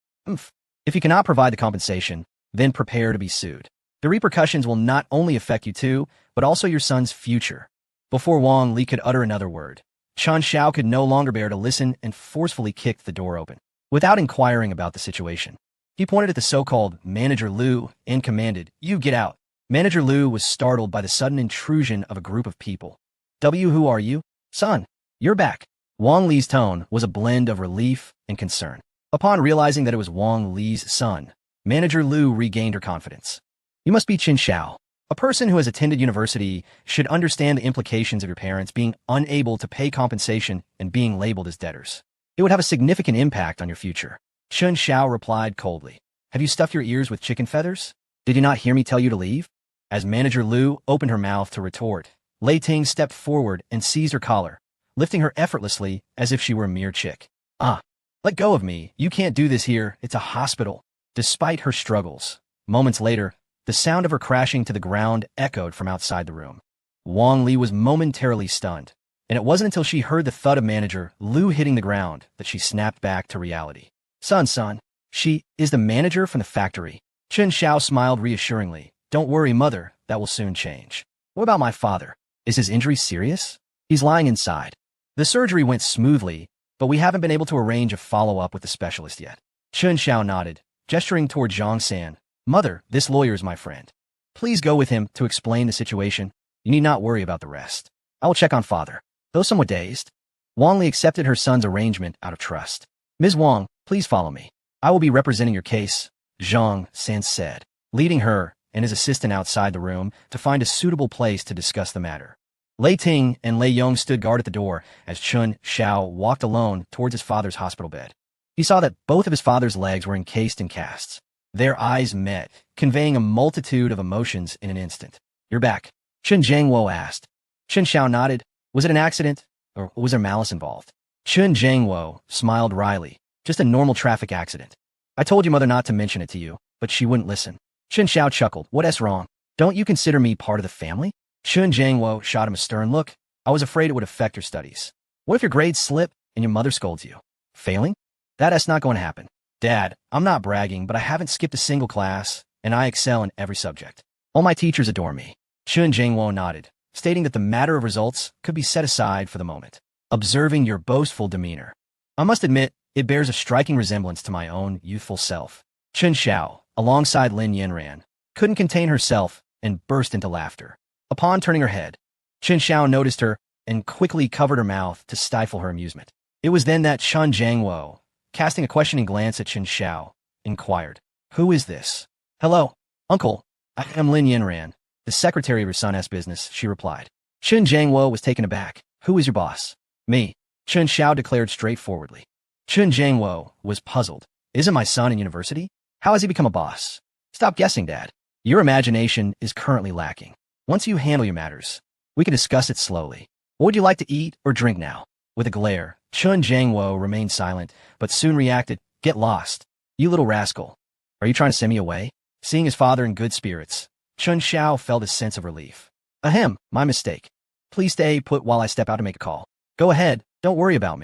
If you cannot provide the compensation, then prepare to be sued. The repercussions will not only affect you too, but also your son's future. Before Wang Li could utter another word, Chen Xiao could no longer bear to listen and forcefully kicked the door open. Without inquiring about the situation, he pointed at the so-called Manager Liu and commanded, "You get out." Manager Liu was startled by the sudden intrusion of a group of people. Who are you? Son, you're back. Wang Li's tone was a blend of relief and concern. Upon realizing that it was Wang Li's son, Manager Liu regained her confidence. You must be Chen Xiao. A person who has attended university should understand the implications of your parents being unable to pay compensation and being labeled as debtors. It would have a significant impact on your future. Chen Xiao replied coldly. Have you stuffed your ears with chicken feathers? Did you not hear me tell you to leave? As Manager Liu opened her mouth to retort, Lei Ting stepped forward and seized her collar, lifting her effortlessly as if she were a mere chick. Let go of me. You can't do this here. It's a hospital. Despite her struggles, moments later, the sound of her crashing to the ground echoed from outside the room. Wang Li was momentarily stunned, and it wasn't until she heard the thud of Manager Liu hitting the ground that she snapped back to reality. Son, she is the manager from the factory. Chen Xiao smiled reassuringly. Don't worry, mother, that will soon change. What about my father? Is his injury serious? He's lying inside. The surgery went smoothly, but we haven't been able to arrange a follow-up with the specialist yet. Chen Xiao nodded, gesturing toward Zhang San. Mother, this lawyer is my friend. Please go with him to explain the situation. You need not worry about the rest. I will check on father. Though somewhat dazed, Wang Li accepted her son's arrangement out of trust. Ms. Wang, please follow me. I will be representing your case, Zhang San said, leading her and his assistant outside the room to find a suitable place to discuss the matter. Lei Ting and Lei Yong stood guard at the door as Chen Xiao walked alone towards his father's hospital bed. He saw that both of his father's legs were encased in casts. Their eyes met, conveying a multitude of emotions in an instant. You're back, Chen Jiangwo asked. Chen Xiao nodded. Was it an accident, or was there malice involved? Chen Jiangwo smiled wryly. Just a normal traffic accident. I told your mother not to mention it to you, but she wouldn't listen. Chen Xiao chuckled. What's wrong? Don't you consider me part of the family? Chen Jiangwo shot him a stern look. I was afraid it would affect your studies. What if your grades slip and your mother scolds you? Failing? That's not going to happen. Dad, I'm not bragging, but I haven't skipped a single class, and I excel in every subject. All my teachers adore me. Chen Jiangwo nodded, stating that the matter of results could be set aside for the moment. Observing your boastful demeanor, I must admit, it bears a striking resemblance to my own youthful self. Chen Xiao, alongside Lin Yanran, couldn't contain herself and burst into laughter. Upon turning her head, Chen Xiao noticed her and quickly covered her mouth to stifle her amusement. It was then that Chen Jiangwo, casting a questioning glance at Chen Xiao, inquired, Who is this? Hello, uncle. I am Lin Yanran, the secretary of your son's business, she replied. Chen Jiangwo was taken aback. Who is your boss? Me, Chen Xiao declared straightforwardly. Chen Jiangwo was puzzled. Isn't my son in university? How has he become a boss? Stop guessing, Dad. Your imagination is currently lacking. Once you handle your matters, we can discuss it slowly. What would you like to eat or drink now? With a glare, Chen Jiangwo remained silent, but soon reacted, Get lost. You little rascal. Are you trying to send me away? Seeing his father in good spirits, Chen Xiao felt a sense of relief. Ahem, my mistake. Please stay put while I step out to make a call. Go ahead, don't worry about me.